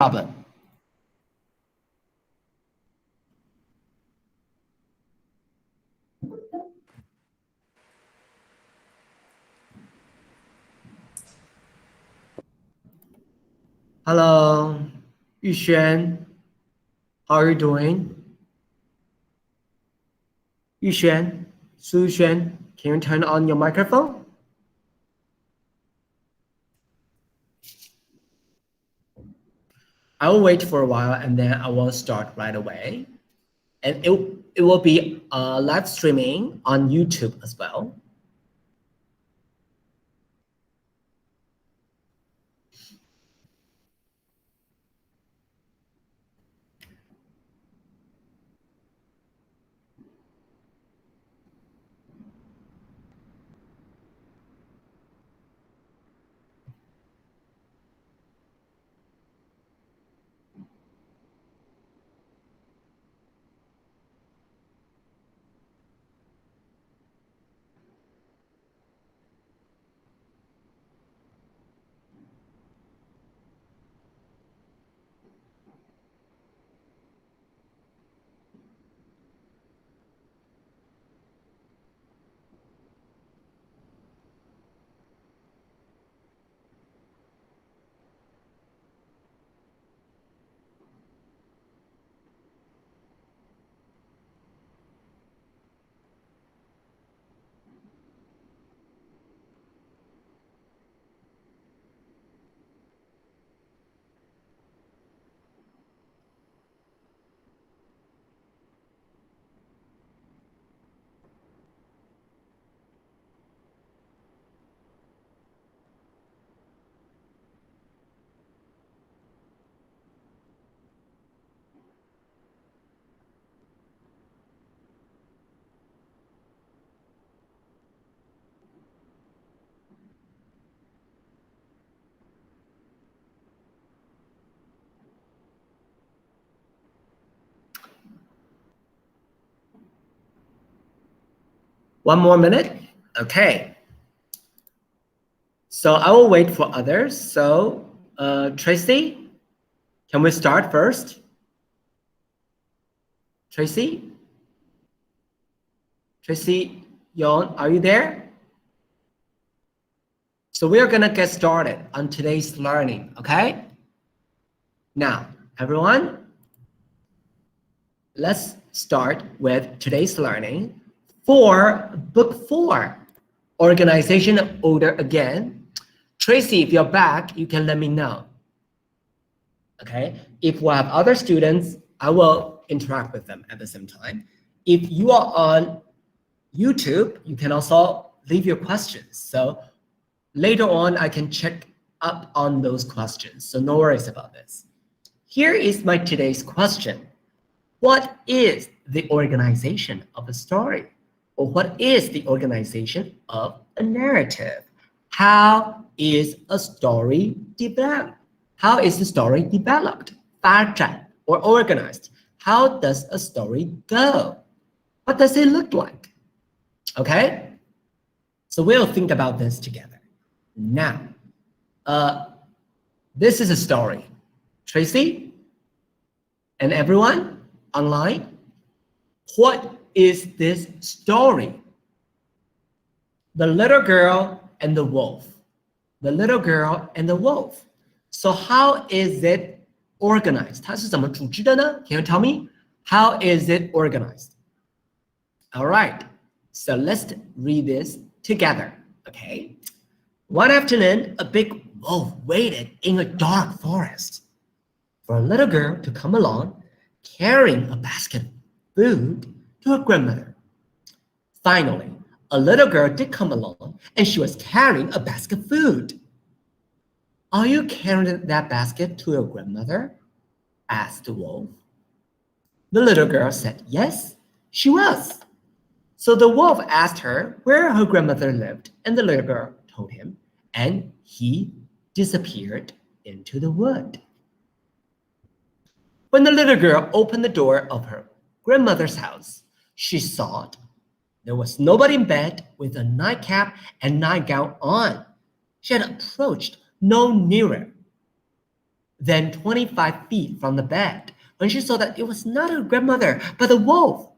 problem. Hello, Yuxuan. How are you doing? Yuxuan, Su Yuxuan, can you turn on your microphone? I will wait for a while and then I will start right away. And it will be live streaming on YouTube as well. One more minute. Okay. So I will wait for others. So Tracy, can we start first? Tracy? Tracy Yon, are you there? So we are gonna get started on today's learning, okay? Now, everyone, let's start with today's learning. For book 4, organization of order again. Tracy, if you're back, you can let me know. Okay, if we have other students, I will interact with them at the same time. If you are on YouTube, you can also leave your questions. So later on, I can check up on those questions. So no worries about this. Here is my today's question. What is the organization of a story? Or what is the organization of a narrative? How is a story developed? How is the story developed? 发展 or organized? How does a story go? What does it look like? Okay? So we'll think about this together. Now, this is a story. Tracy and everyone online, what is this story? The little girl and the wolf. The little girl and the wolf. So how is it organized? 它是怎么组织的呢? Can you tell me? How is it organized? All right. So let's read this together. Okay. One afternoon, a big wolf waited in a dark forest for a little girl to come along carrying a basket of food to her grandmother. Finally, a little girl did come along and she was carrying a basket of food. Are you carrying that basket to your grandmother? Asked the wolf. The little girl said yes, she was. So the wolf asked her where her grandmother lived, and the little girl told him, and he disappeared into the wood. When the little girl opened the door of her grandmother's house, she saw there was nobody in bed with a nightcap and nightgown on. She had approached no nearer. than 25 feet from the bed when she saw that it was not her grandmother, but a wolf.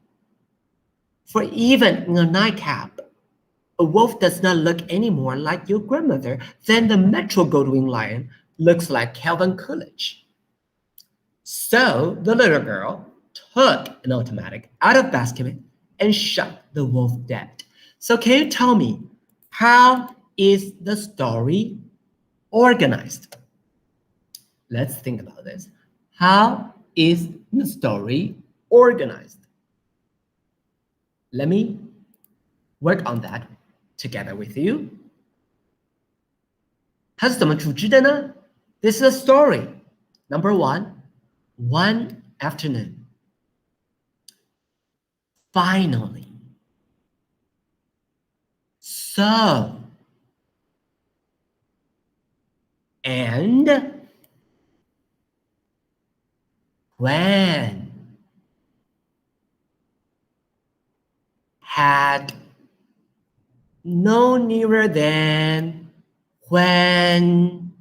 For even in a nightcap, a wolf does not look any more like your grandmother than the Metro-Goldwing lion looks like Calvin Coolidge. So the little girl took an automatic out of basket and shot the wolf dead. So can you tell me, how is the story organized? Let's think about this. How is the story organized? Let me work on that together with you. 它是怎么组织的呢？ This is a story. Number one afternoon. Finally. So. And. When. Had. No nearer than. When.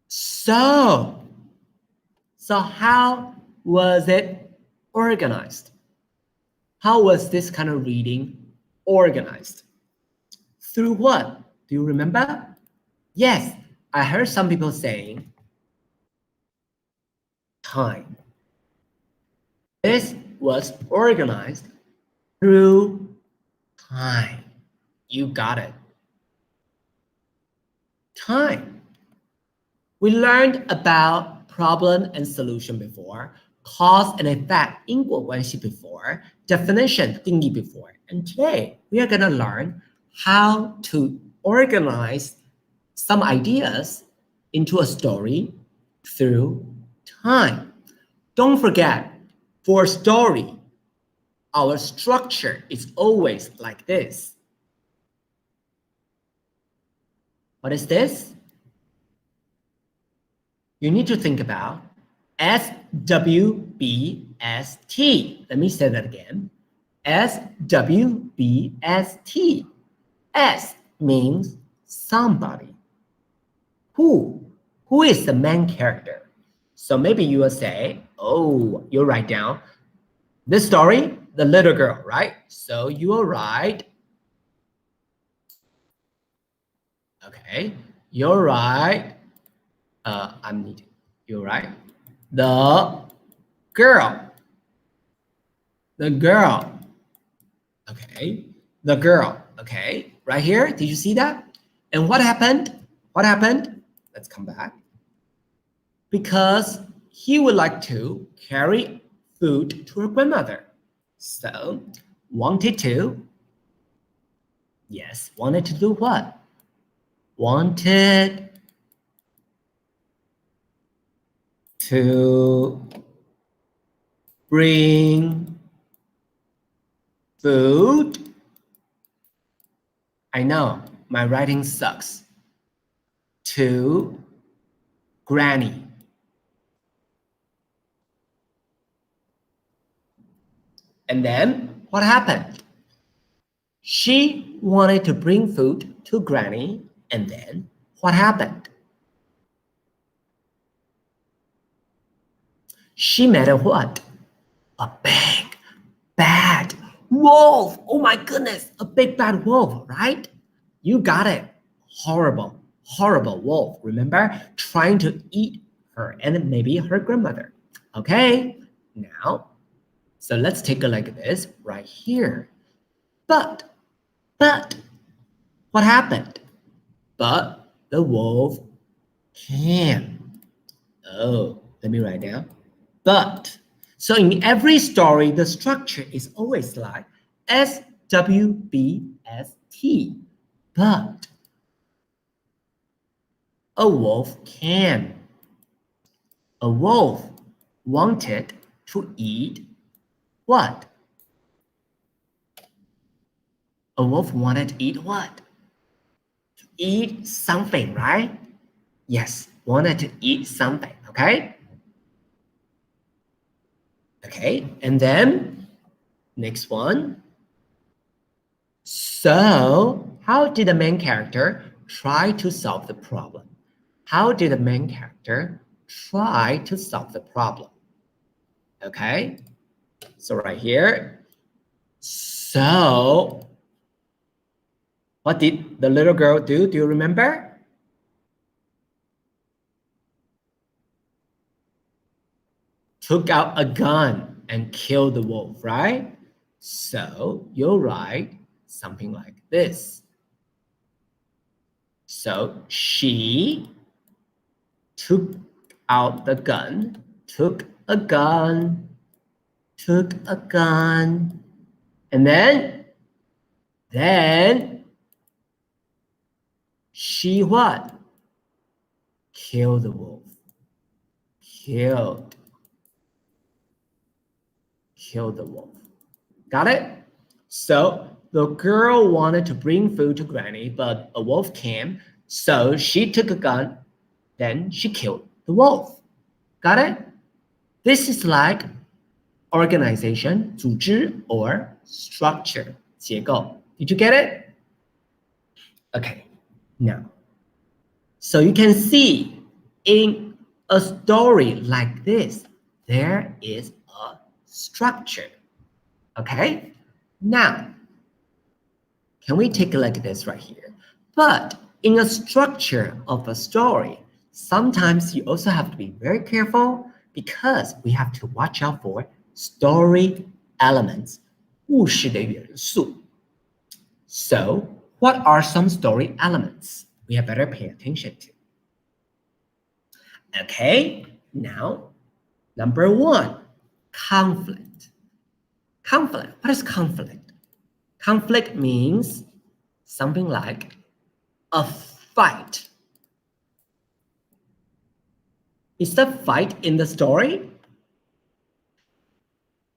So how was it organized? How was this kind of reading organized? Through what? Do you remember? Yes, I heard some people saying time. This was organized through time. You got it. Time. We learned about problem and solution before, cause and effect 因果关系 before, definition 定义 before, and today we are going to learn how to organize some ideas into a story through time. Don't forget, for a story, our structure is always like this. What is this? You need to think about SWBST. Let me say that again. SWBST. S means somebody. Who is the main character? So maybe you will say, oh, you write down this story, the little girl, right? So you will write, okay, you'll write, you're right. The girl. Okay. The girl. Okay. Right here. Did you see that? And what happened? Let's come back. Because he would like to carry food to her grandmother. So, wanted to do what? Wanted to bring food. I know my writing sucks. To Granny. And then what happened? She wanted to bring food to Granny, and then what happened? She met a what? A big, bad wolf. Oh my goodness, a big bad wolf, right? You got it. Horrible wolf, remember? Trying to eat her and maybe her grandmother. Okay, now, so let's take a look at this right here. But, what happened? But the wolf came. Oh, let me write down. But. So in every story, the structure is always like SWBST. But a wolf came. A wolf wanted to eat what? A wolf wanted to eat what? To eat something, right? Yes, wanted to eat something, okay? Okay, and then next one. So how did the main character try to solve the problem? How did the main character try to solve the problem? Okay, so right here. So, what did the little girl do? Do you remember? Took out a gun and killed the wolf, right? So you'll write something like this. So she took out the gun, took a gun, and then she what? Killed the wolf. Killed the wolf. Got it? So the girl wanted to bring food to Granny, but a wolf came. So she took a gun, then she killed the wolf. Got it? This is like organization, 组织 or structure, 结构. Did you get it? Okay, now, so you can see in a story like this, there is a structure. Okay, now, can we take a look at this right here? But in a structure of a story, sometimes you also have to be very careful because we have to watch out for story elements, 故事的元素. So, what are some story elements we have better pay attention to? Okay, now, number 1, conflict. Conflict. What is conflict? Conflict means something like a fight. Is the fight in the story?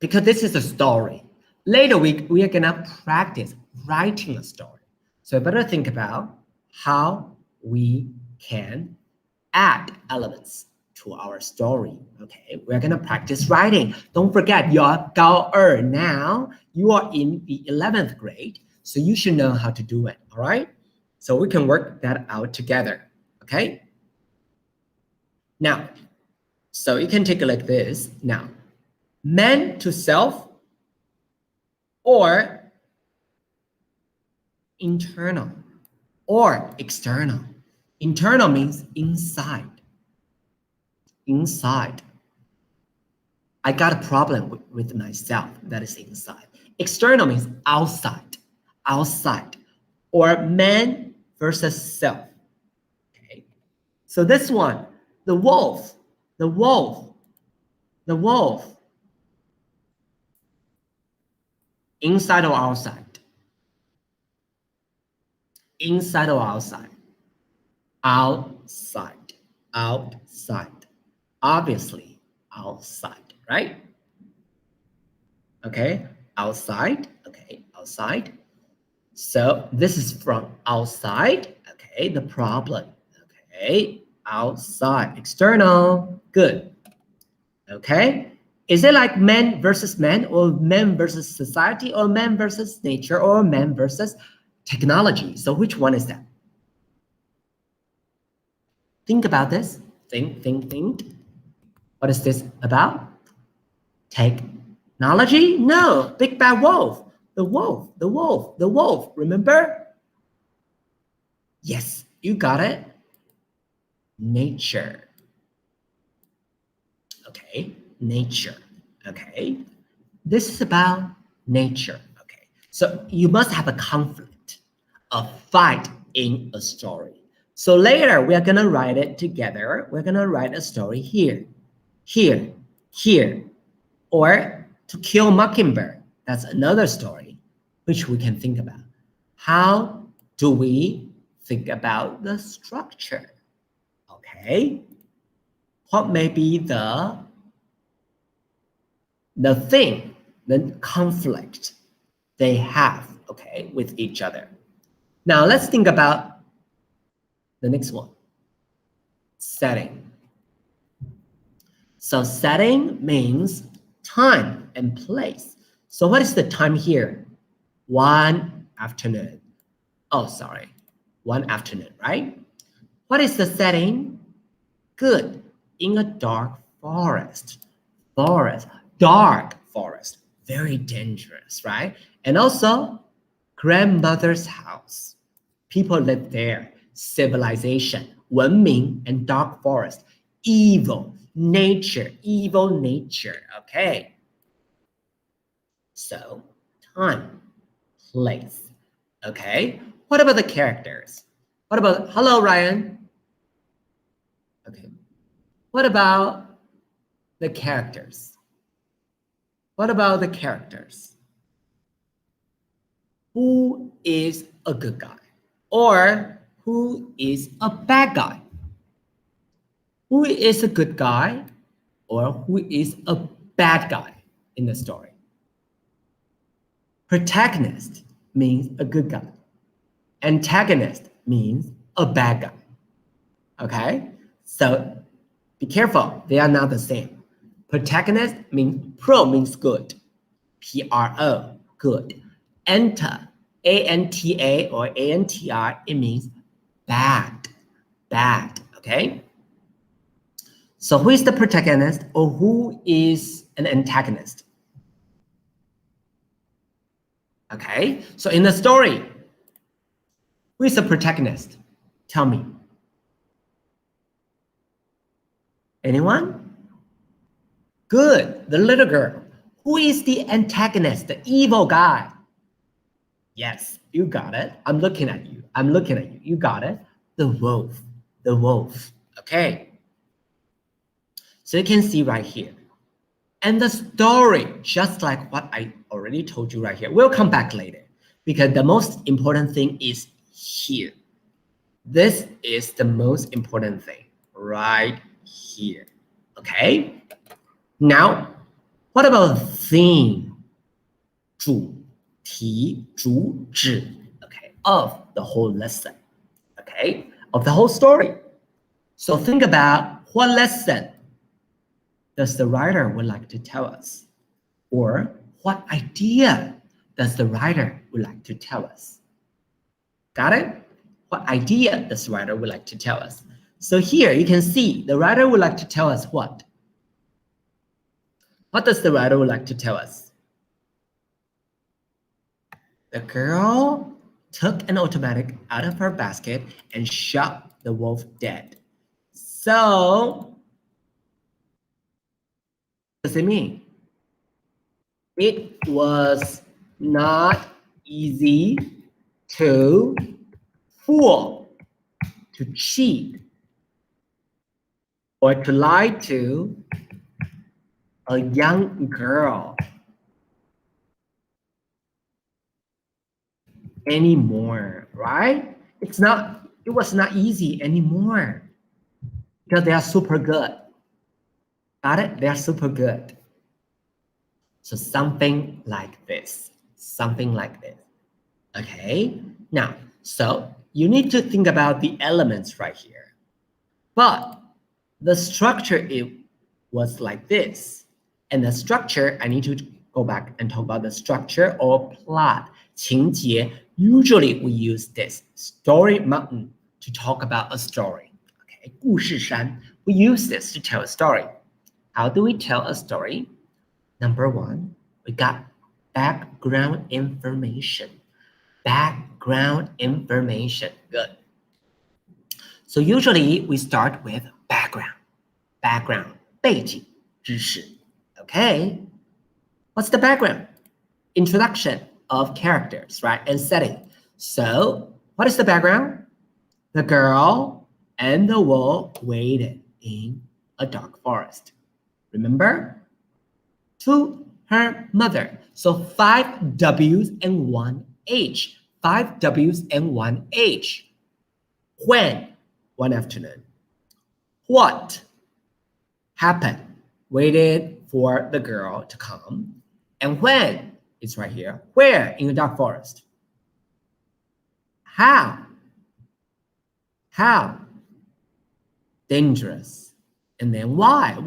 Because this is a story. Later we are gonna practice writing a story. So better think about how we can add elements to our story. Okay, we're gonna practice writing. Don't forget, you're 高二 now. You are in the 11th grade, so you should know how to do it. All right. So we can work that out together. Okay. Now, so you can take a look at this. Now, man to self or internal or external. Internal means inside. Inside. I got a problem with myself. That is inside. External means outside. Outside. Or man versus self. Okay. So this one, the wolf. Inside or outside? Inside or outside? Outside. Outside. Obviously, outside, right? Okay, outside. Okay, outside. So this is from outside. Okay, the problem. Okay, outside. External. Good. Okay. Is it like man versus man, or man versus society, or man versus nature, or man versus technology? So which one is that? Think about this. Think. What is this about? Technology? No, big bad wolf. The wolf. Remember? Yes, you got it. Nature. Okay, nature. Okay, this is about nature. Okay, so you must have a conflict, a fight in a story. So later we are gonna write it together. We're gonna write a story here, or To Kill Mockingbird. That's another story which we can think about. How do we think about the structure? Okay, what may be the thing, the conflict they have, okay, with each other. Now let's think about the next one, setting. So setting means time and place. So what is the time here? 1 afternoon. Oh, sorry. one afternoon, right? What is the setting? Good. In a dark forest. Dark forest. Very dangerous, right? And also, grandmother's house. People live there. Civilization, 文明 and dark forest. Evil nature. Okay. So, time, place. Okay. What about the characters? Hello, Ryan. Okay. What about the characters? Who is a good guy? Or who is a bad guy? Who is a good guy? Or who is a bad guy in the story? Protagonist means a good guy. Antagonist means a bad guy. Okay? So be careful, they are not the same. Protagonist means pro means good. P-R-O, good. Anta, A-N-T-A or A-N-T-R, it means bad. Okay? So who is the protagonist or who is an antagonist? Okay, so in the story, who is the protagonist? Tell me. Anyone? Good, the little girl. Who is the antagonist, the evil guy? Yes, you got it. I'm looking at you. You got it. The wolf. Okay. So you can see right here. And the story, just like what I already told you right here, we'll come back later because the most important thing is here. This is the most important thing right here. Okay. Now, what about theme? 主题, 主旨, okay, of the whole lesson, okay, of the whole story. So think about what lesson does the writer would like to tell us? Or what idea does the writer would like to tell us? Got it? What idea does the writer would like to tell us? So here you can see the writer would like to tell us what? What does the writer would like to tell us? The girl took an automatic out of her basket and shot the wolf dead. So, what does it mean? It was not easy to fool, to cheat, or to lie to a young girl anymore, right? It was not easy anymore because they are super good. Got it? They are super good. So something like this. Okay. Now, so you need to think about the elements right here. But the structure, it was like this. And the structure, I need to go back and talk about the structure or plot. 情节, usually we use this story mountain to talk about a story. Okay, 故事山, we use this to tell a story. How do we tell a story? Number one, we got background information. Good. So usually we start with background. 背景知识. Okay. What's the background? Introduction of characters, right? And setting. So what is the background? The girl and the wolf waited in a dark forest. Remember? To her mother. So 5 W's and 1 H. 5 W's and 1 H. When? One afternoon. What happened? Waited for the girl to come. And when? It's right here. Where? In the dark forest. How? Dangerous. And then why?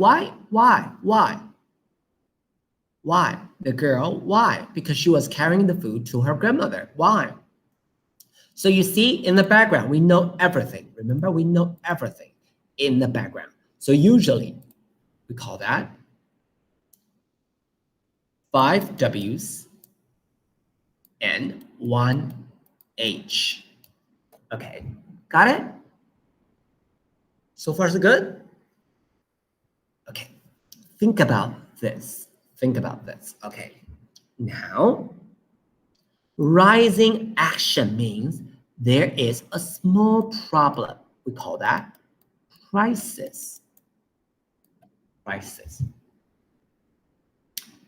The girl, why? Because she was carrying the food to her grandmother. Why? So you see in the background, we know everything. Remember, we know everything in the background. So usually we call that 5 W's and 1 H. Okay, got it? So far so good? Okay, think about this. Think about this. Okay, now rising action means there is a small problem. We call that crisis. Crisis.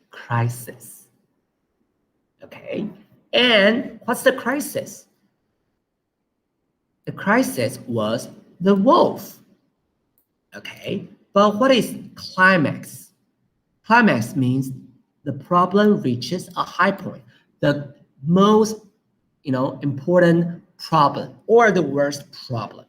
Crisis. Okay, and what's the crisis? The crisis was the wolf. Okay, but what is climax? Climax means the problem reaches a high point, the most, important problem or the worst problem,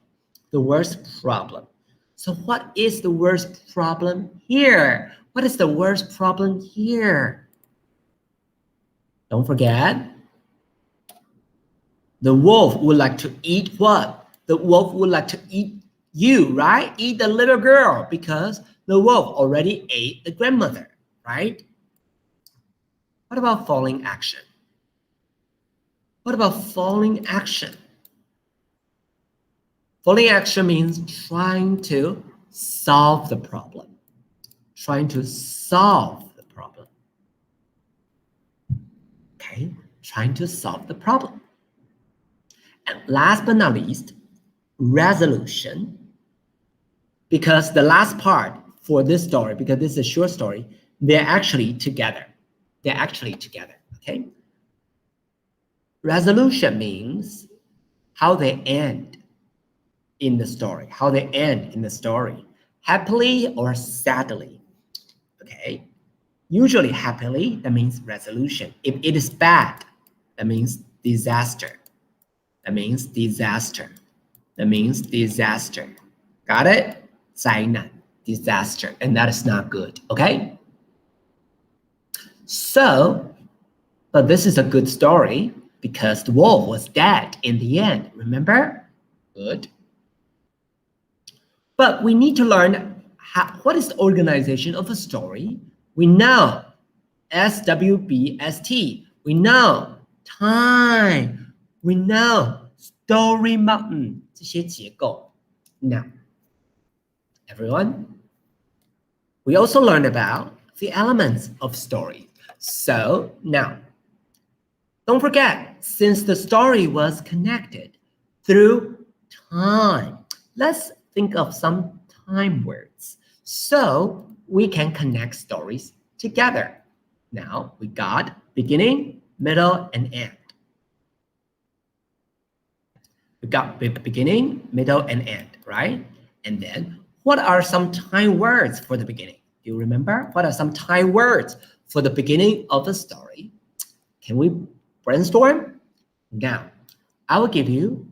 the worst problem. So what is the worst problem here? What is the worst problem here? Don't forget, the wolf would like to eat what? The wolf would like to eat you, right? Eat the little girl because the wolf already ate the grandmother, right? What about falling action? What about falling action? Falling action means trying to solve the problem. Trying to solve the problem. Okay, trying to solve the problem. And last but not least, resolution. Because the last part for this story, because this is a short story, they're actually together. They're actually together, okay? Resolution means how they end in the story, how they end in the story, happily or sadly, okay? Usually happily, that means resolution. If it is bad, that means disaster. That means disaster. That means disaster. Got it? 灾难, disaster, and that is not good, okay? So, but this is a good story because the wolf was dead in the end, remember? Good. But we need to learn what is the organization of a story. We know SWBST, we know time, we know story mountain, 这些结构. Now, everyone, we also learned about the elements of story. So now, don't forget, since the story was connected through time, let's think of some time words so we can connect stories together. Now we got beginning, middle, and end. We got beginning, middle, and end, right? And then what are some time words for the beginning? Do you remember? What are some time words for the beginning of the story? Can we brainstorm? Now, I will give you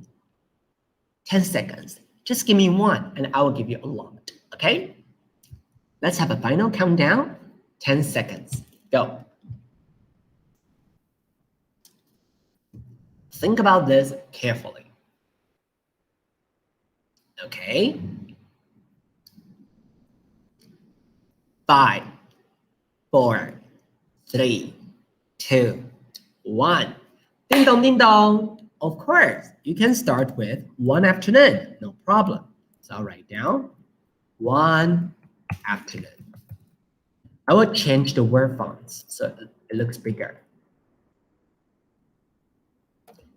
10 seconds. Just give me one and I will give you a lot, okay? Let's have a final countdown. 10 seconds. Go. Think about this carefully. Okay. 5, 4, 3, 2, 1. Ding dong, ding dong. Of course, you can start with one afternoon. No problem. So I'll write down one afternoon. I will change the word fonts so it looks bigger.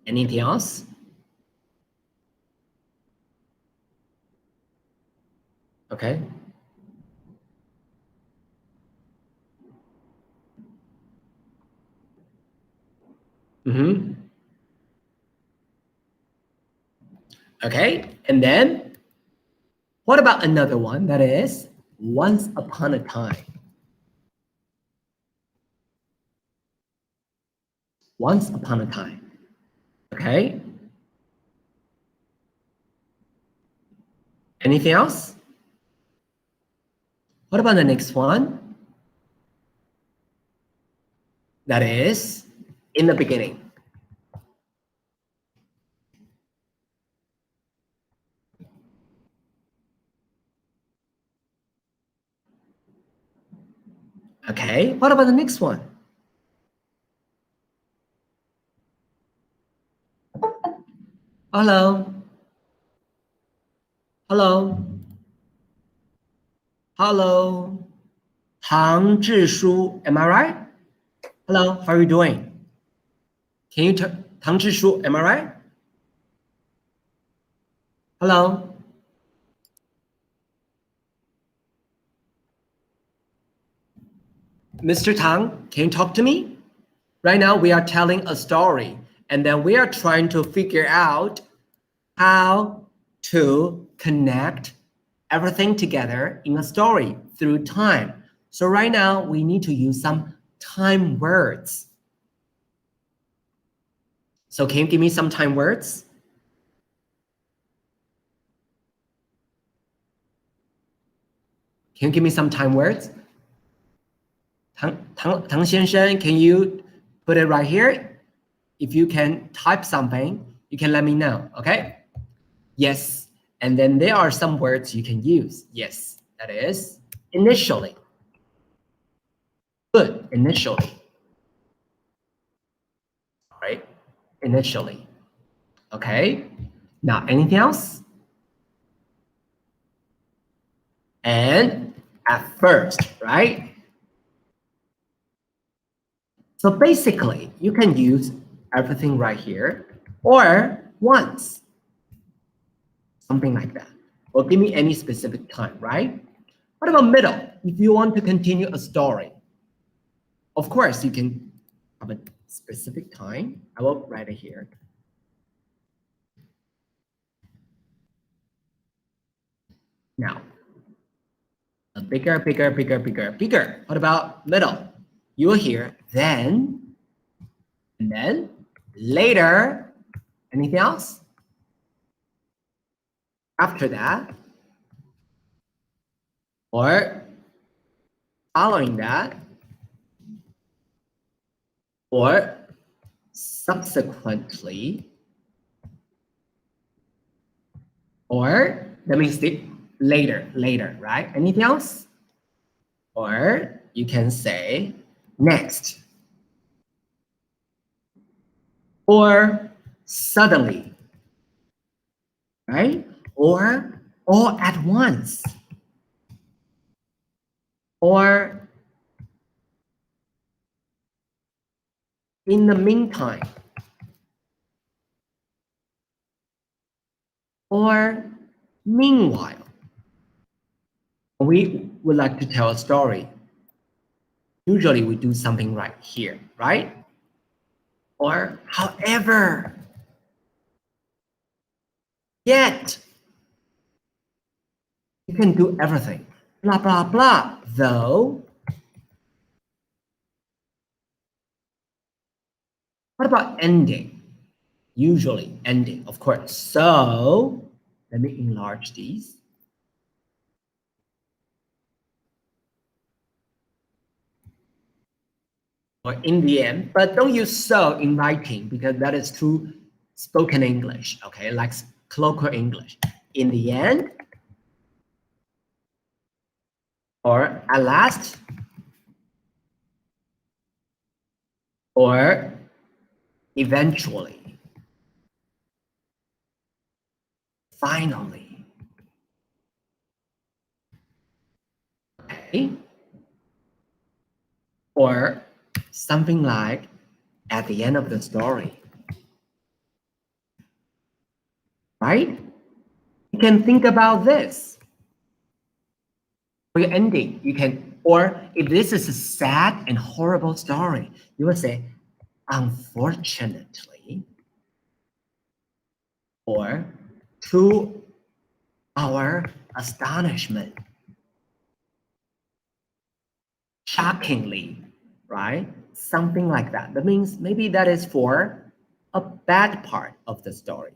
Anything else? Okay. Okay, and then what about another one that is once upon a time? Once upon a time. Okay. Anything else? What about the next one? That is in the beginning. Okay, what about the next one? Hello. Hello. Hello. 唐志书, am I right? Hello, how are you doing? Can you turn 唐志书, am I right? Hello. Mr. Tang, can you talk to me? Right now we are telling a story and then we are trying to figure out how to connect everything together in a story through time. So right now we need to use some time words. So can you give me some time words? Can you give me some time words? Tang先生, can you put it right here? If you can type something, you can let me know, okay? Yes, and then there are some words you can use. Yes, that is initially. Good, initially. Right? Initially. Okay. Now, anything else? And at first, right? So basically, you can use everything right here or once. Something like that. Or give me any specific time, right? What about middle? If you want to continue a story, of course, you can have a specific time. I will write it here. Now, a bigger. What about middle? You will hear then, and then, later. Anything else? After that, or following that, or subsequently, or that means later, right? Anything else? Or you can say next, or suddenly, right? Or all at once, or in the meantime, or meanwhile. We would like to tell a story. Usually we do something right here, right? Or however, yet. You can do everything. Blah, blah, blah. Though. What about ending? Usually ending, of course. So let me enlarge these. Or in the end, but don't use so in writing because that is too spoken English, okay? Like colloquial English. In the end, or at last, or eventually, finally. Okay? Or something like at the end of the story. Right? You can think about this. For your ending, you can, or if this is a sad and horrible story, you will say, unfortunately, or to our astonishment, shockingly, right? Something like that. That means maybe that is for a bad part of the story,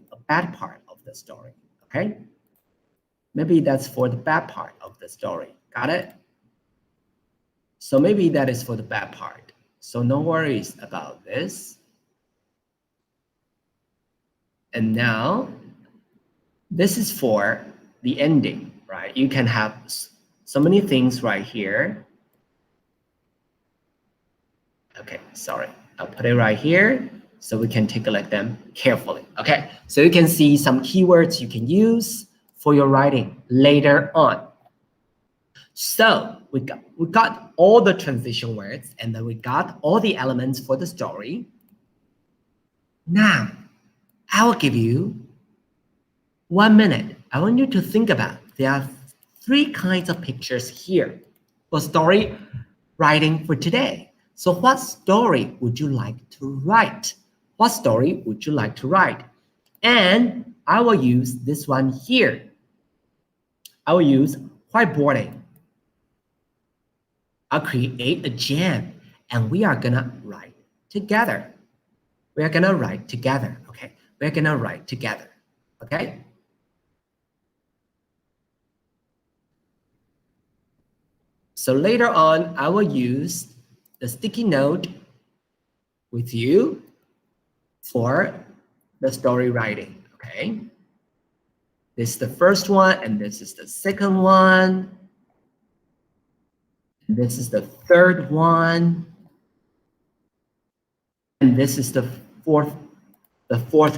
okay? Maybe that's for the bad part of the story. Got it? So maybe that is for the bad part. So no worries about this. And now, this is for the ending, right? You can have so many things right here. Okay, sorry. I'll put it right here so we can take a look at them carefully. Okay, so you can see some keywords you can use for your writing later on. So we got all the transition words, and then we got all the elements for the story. Now, I will give you 1 minute. I want you to think about, there are 3 kinds of pictures here for story writing for today. So what story would you like to write? What story would you like to write? And I will use this one here. I will use whiteboarding. I'll create a jam, and we are gonna write together. We are gonna write together, okay? We're gonna write together, okay? So later on, I will use the sticky note with you for the story writing, okay? This is the first one, and this is the second one. And this is the third one. And this is the fourth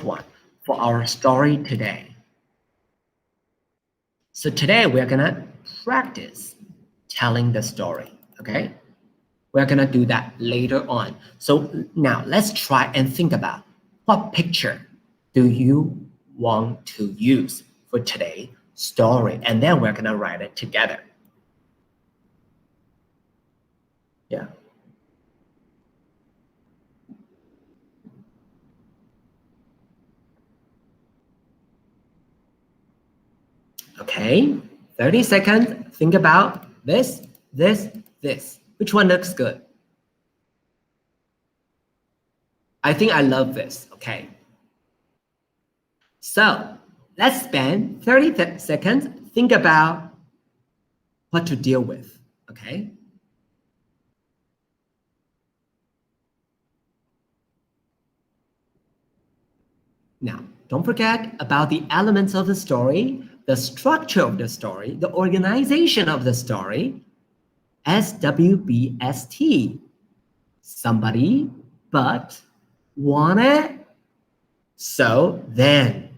one for our story today. So today we're gonna practice telling the story, okay? We're gonna do that later on. So now let's try and think about, what picture do you want to use for today's story? And then we're gonna write it together. Yeah. Okay, 30 seconds. Think about this. Which one looks good? I think I love this, okay. So let's spend 30 seconds, think about what to deal with, okay? Now, don't forget about the elements of the story, the structure of the story, the organization of the story. SWBST. Somebody, but, wanted, so, then.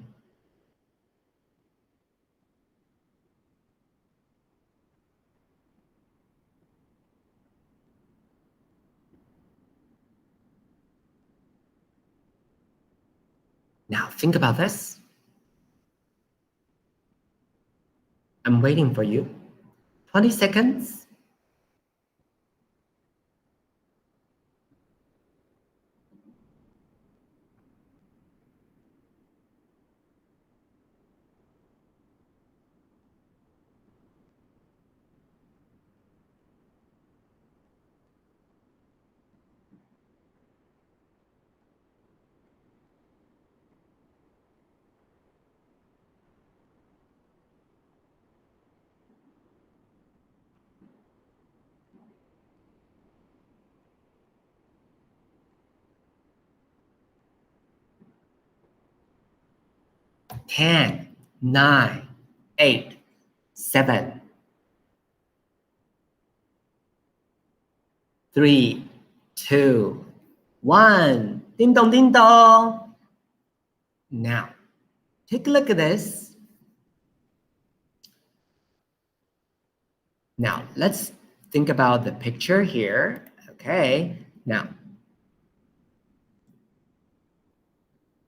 Now think about this. I'm waiting for you. 20 seconds. Ten, 9, 8, 7, 3, 2, 1. Ding dong, ding dong. Now, take a look at this. Now, let's think about the picture here. Okay, now,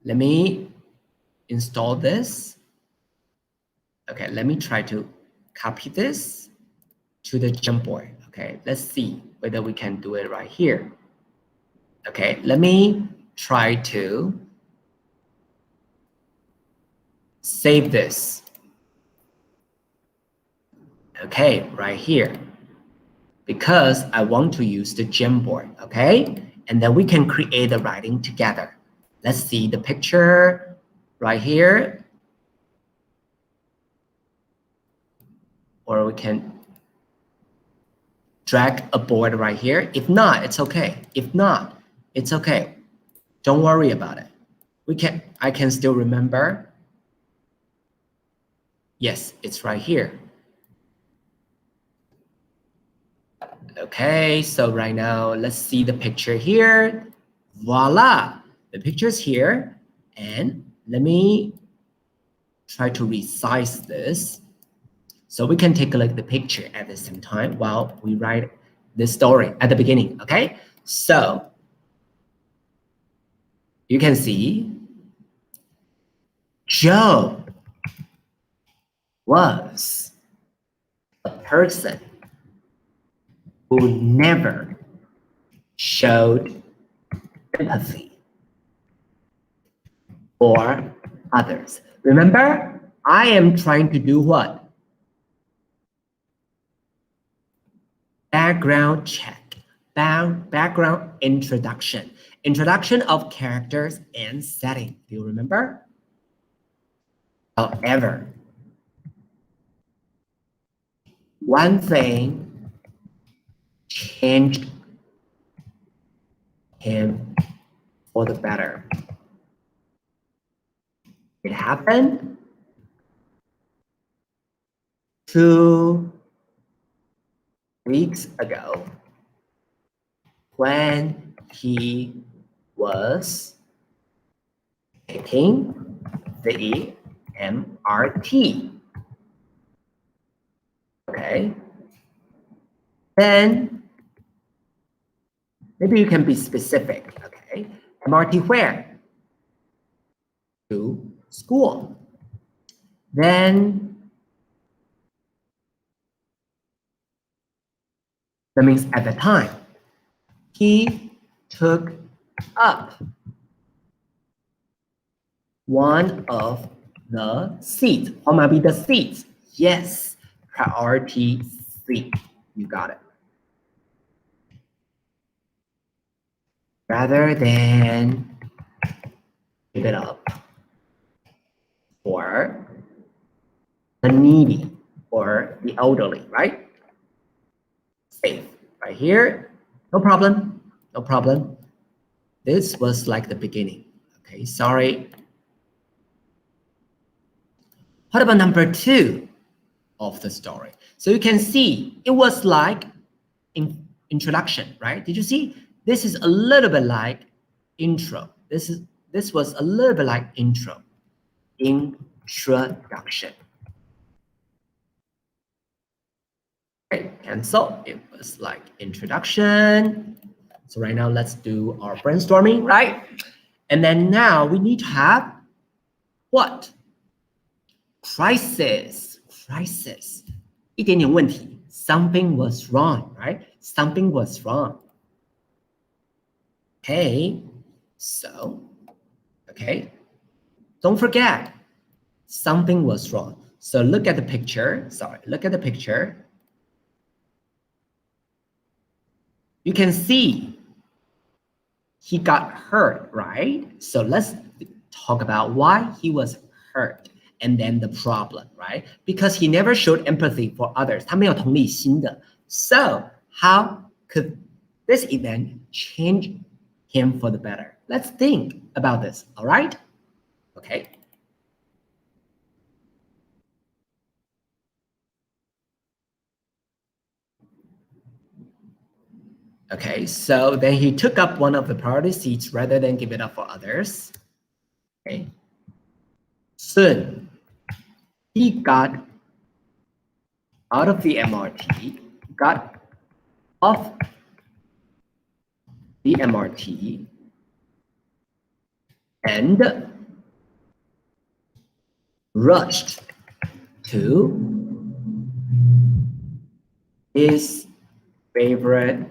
let me install this. Okay, let me try to copy this to the Jamboard. Okay, let's see whether we can do it right here. Okay, let me try to save this. Okay, right here. Because I want to use the Jamboard, okay? And then we can create the writing together. Let's see the picture right here. Or we can drag a board right here. If not, it's okay. If not, it's okay. Don't worry about it. I can still remember. Yes, it's right here. Okay, so right now, let's see the picture here. Voila, the picture's here. And let me try to resize this so we can take a look at the picture at the same time while we write this story at the beginning, okay? So you can see Joe was a person who never showed empathy for others. Remember, I am trying to do what? Background check, background introduction. Introduction of characters and setting. Do you remember? However, one thing changed him for the better. It happened 2 weeks ago when he was taking the MRT. Okay. Then maybe you can be specific. Okay. MRT where? To school. Then that means at the time he took up one of the seats. What might be the seats? Yes, priority seat. You got it. Rather than give it up for the needy or the elderly, right? Safe. Right here, no problem, no problem. This was like the beginning. Okay, sorry. What about number 2 of the story? So you can see it was like introduction, right? Did you see? This is a little bit like intro. This was a little bit like intro. Introduction. Okay, cancel. It was like introduction. So right now let's do our brainstorming, right? And then now we need to have what? Crisis. Crisis. 一点点问题. Something was wrong, right? Something was wrong. Okay, so, okay. Don't forget, something was wrong. So look at the picture. Sorry, look at the picture. You can see he got hurt, right? So let's talk about why he was hurt and then the problem, right? Because he never showed empathy for others. 他没有同理心的. So how could this event change him for the better? Let's think about this, all right? Okay. Okay, so then he took up one of the priority seats rather than give it up for others. Okay. Soon, he got out of the MRT, got off the MRT, and rushed to his favorite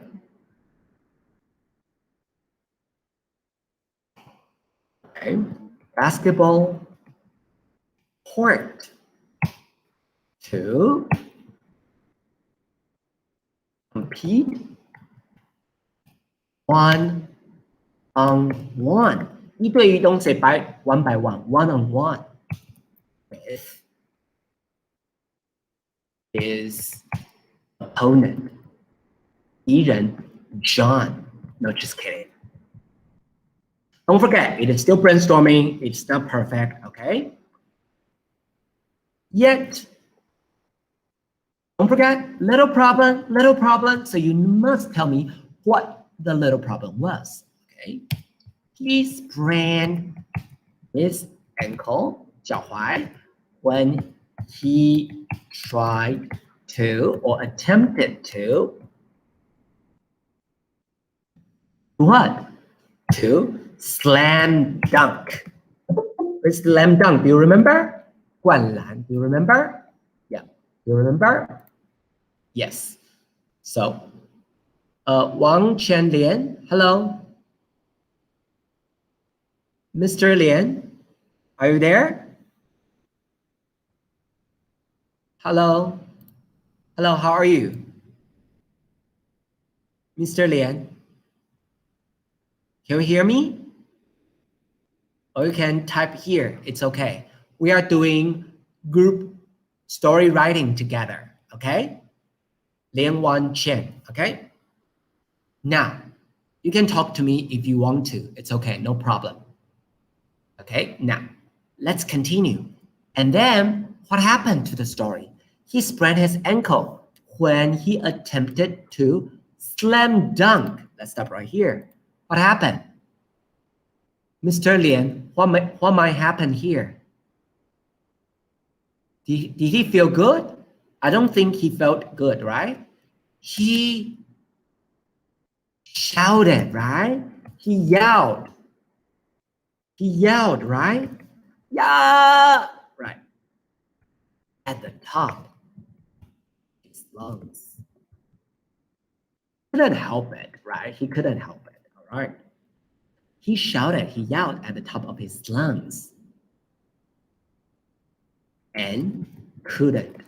basketball court to compete one-on-one. 一对一don't say one by one, one-on-one with his opponent, 敌人 John. No, just kidding. Don't forget, it is still brainstorming. It's not perfect, okay? Yet, Don't forget, little problem, little problem. So you must tell me what the little problem was. Okay. He sprained his ankle, 脚踝, when he tried to or attempted to what? To slam dunk. What's slam dunk? Do you remember? 灌篮. Do you remember? Yeah. Do you remember? Yes. So, Wang Qianlian, hello. Mr. Lian, are you there? Hello. Hello, how are you? Mr. Lian, can you hear me? Or you can type here, it's okay. We are doing group story writing together, okay? Lian Wan Chen, okay? Now, you can talk to me if you want to. It's okay, no problem. Okay, now, let's continue. And then, what happened to the story? He sprained his ankle when he attempted to slam dunk. Let's stop right here. What happened? Mr. Lian, what might happen here? Did he feel good? I don't think he felt good, right? He shouted, right? He yelled. He yelled, right? Yeah, right. At the top, his lungs. Couldn't help it, right? He couldn't help it, all right? He shouted, he yelled at the top of his lungs. And couldn't,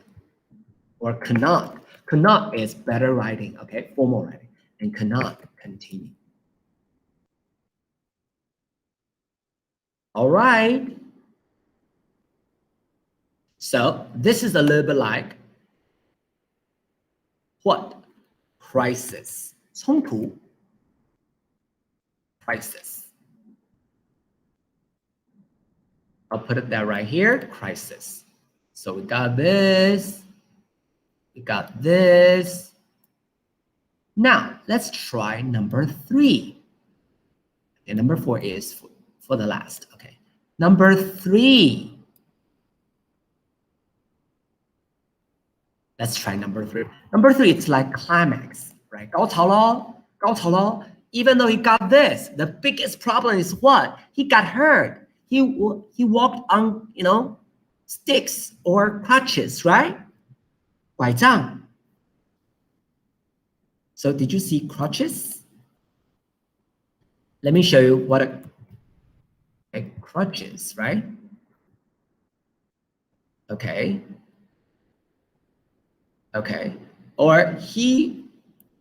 or could not. Could not is better writing, okay? Formal writing. And could not continue. All right. So this is a little bit like what? Crisis. 冲突. Crisis. I'll put it there right here. Crisis. So we got this. We got this. Now let's try number 3. Okay, number 4 is for the last. Okay. Number 3. Let's try number 3. Number 3, it's like climax, right? 高潮咯, 高潮咯. Even though he got this, the biggest problem is what? He got hurt. He walked on, sticks or crutches, right? 拐杖. So did you see crutches? Let me show you what a crutches, right? Okay. Okay. Or he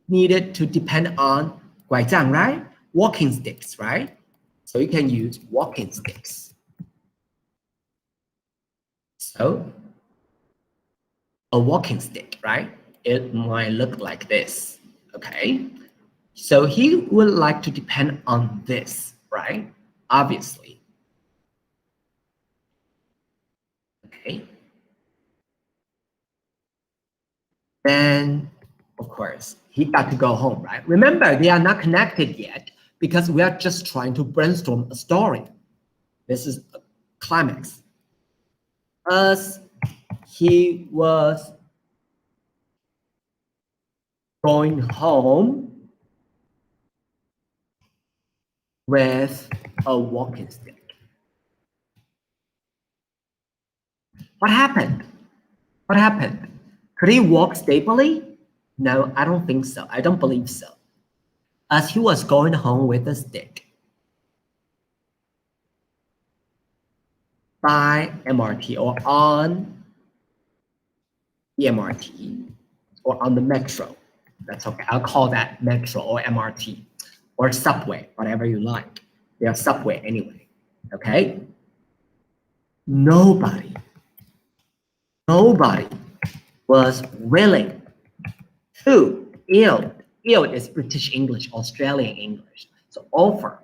needed to depend on 拐杖, right? Walking sticks, right? So you can use walking sticks. So a walking stick, right? It might look like this, okay? So he would like to depend on this, right? Obviously. Okay. Then, of course, he got to go home, right? Remember, they are not connected yet because we are just trying to brainstorm a story. This is a climax. As he was going home with a walking stick. What happened? What happened? Could he walk stably? No, I don't think so. I don't believe so. As he was going home with a stick by MRT or on the MRT or on the metro. That's okay. I'll call that metro or MRT or subway, whatever you like. They are subway anyway. Okay? Nobody was willing to yield. Yield is British English, Australian English. So offer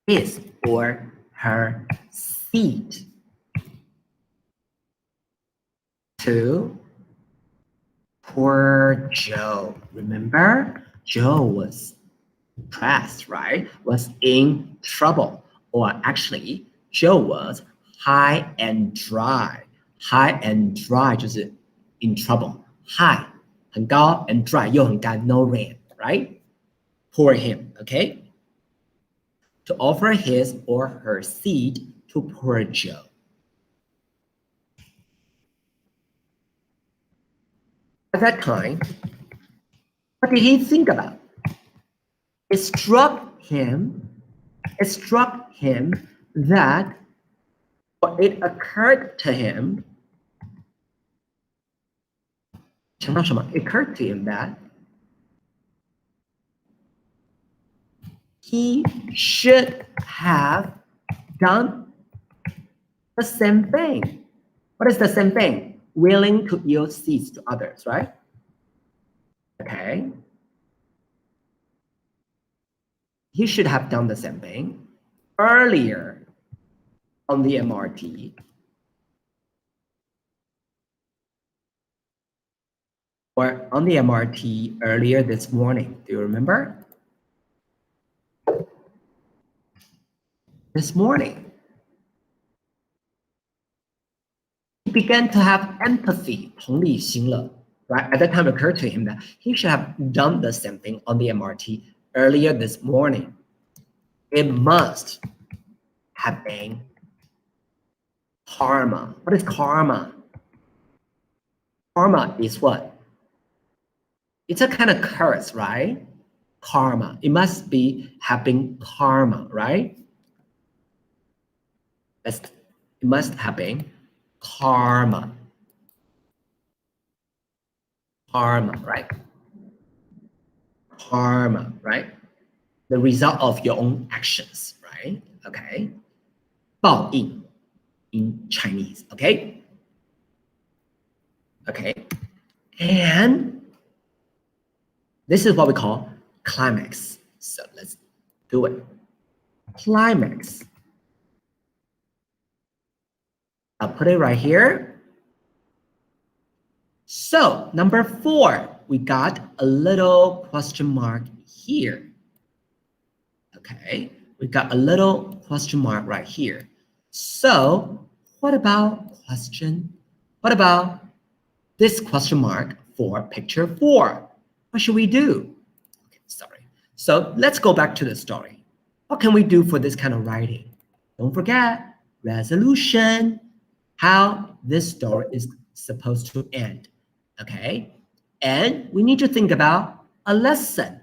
his or her seat to poor Joe. Remember, Joe was depressed, right? Was in trouble. Or actually, Joe was high and dry. High and dry 就是 in trouble. High 很高 and dry 又很干 no rain, right? Poor him, okay? To offer his or her seat to poor Joe. At that time, what did he think about? It struck him that, or it occurred to him, it occurred to him that he should have done the same thing. What is the same thing? Willing to yield seats to others, right? Okay. He should have done the same thing earlier on the MRT. Or on the MRT earlier this morning. Do you remember? This morning. He began to have empathy, 同理心了, right? At that time, it occurred to him that he should have done the same thing on the MRT earlier this morning. It must have been karma. What is karma? Karma is what? It's a kind of curse, right? Karma. It must have been karma, right? It must have been karma. Karma, right? Karma, right? The result of your own actions, right? Okay. 报应 in Chinese, okay? Okay. And this is what we call climax. So let's do it. Climax. I'll put it right here. So number 4, we got a little question mark here. Okay, we got a little question mark right here. So what about this question mark for picture 4? What should we do? Okay, sorry. So let's go back to the story. What can we do for this kind of writing? Don't forget, resolution, how this story is supposed to end. Okay, and we need to think about a lesson,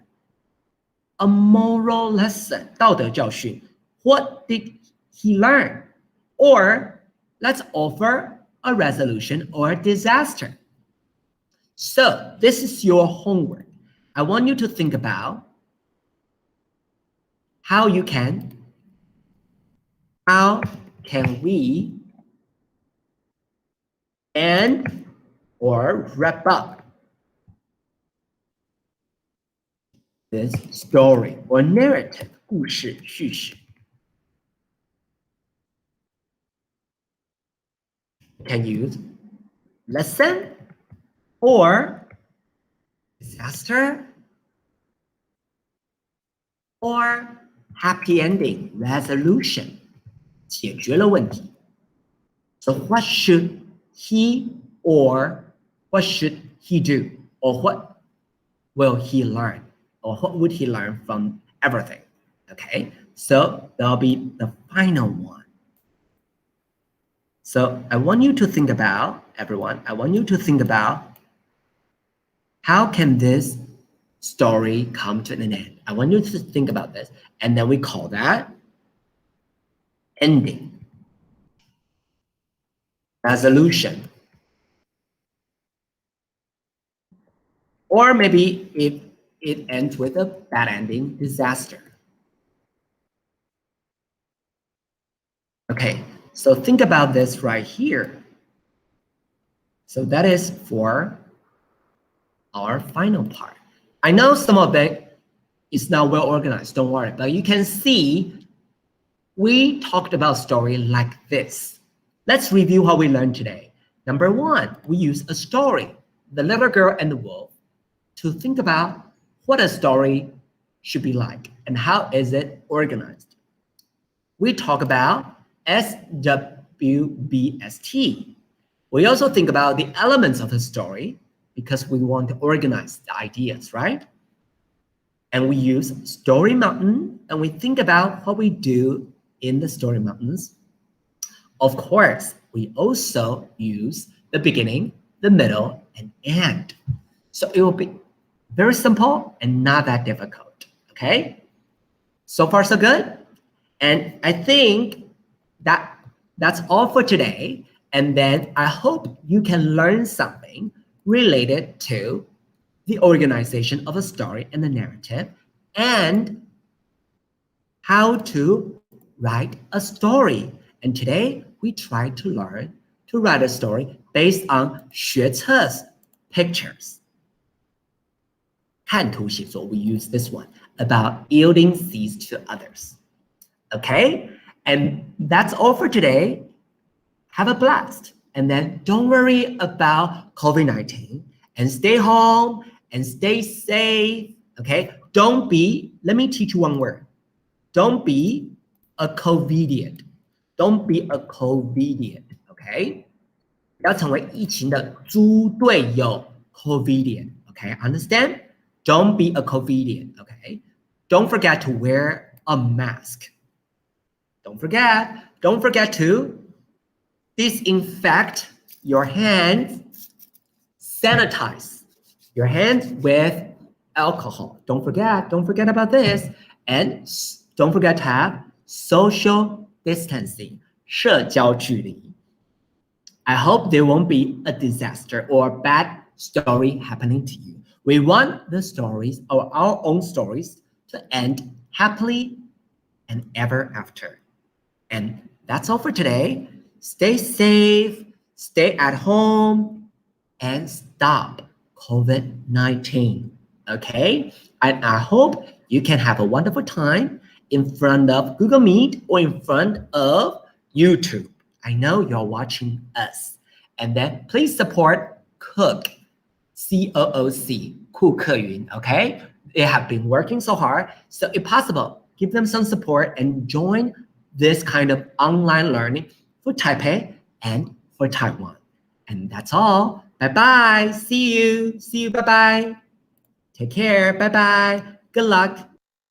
a moral lesson, 道德教训. What did he learn? Or let's offer a resolution or a disaster. So this is your homework. I want you to think about how can we end or wrap up this story or narrative, 故事叙事. You can use lesson or disaster or happy ending, resolution, 解决了问题. So what should he or what should he do? Or what will he learn? Or what would he learn from everything? Okay, so that'll be the final one. So I want you to think about, everyone, I want you to think about how can this story come to an end? I want you to think about this, and then we call that ending. Resolution. Or maybe if it ends with a bad ending, disaster. Okay, so think about this right here. So that is for our final part. I know some of it is not well organized, don't worry, but you can see we talked about story like this. Let's review what we learned today. Number one, we use a story, the little girl and the wolf, to think about what a story should be like and how is it organized. We talk about SWBST. We also think about the elements of the story because we want to organize the ideas, right? And we use Story Mountain and we think about what we do in the Story Mountains. Of course, we also use the beginning, the middle, and end. So it will be very simple and not that difficult, okay? So far, so good? And I think that's all for today. And then I hope you can learn something related to the organization of a story and the narrative and how to write a story. And today we try to learn to write a story based on 学册's pictures. 看图写作, we use this one about yielding seeds to others. Okay? And that's all for today. Have a blast. And then don't worry about COVID-19 and stay home and stay safe. Okay? Don't be, let me teach you one word. Don't be a COVIDian. Don't be a COVIDian. Okay? 不要成为疫情的猪队友 COVIDian. Okay? Understand? Don't be a COVIDian. Okay? Don't forget to wear a mask. Don't forget to disinfect your hands, sanitize your hands with alcohol. Don't forget about this. And don't forget to have social distancing, 社交距离. I hope there won't be a disaster or a bad story happening to you. We want the stories or our own stories to end happily and ever after. And that's all for today. Stay safe, stay at home, and stop COVID-19. Okay? And I hope you can have a wonderful time in front of Google Meet or in front of YouTube. I know you're watching us. And then please support Cook, C-O-O-C, 酷课云, okay? They have been working so hard. So if possible, give them some support and join this kind of online learning for Taipei and for Taiwan. And that's all. Bye-bye. See you. Bye-bye. Take care. Bye-bye. Good luck.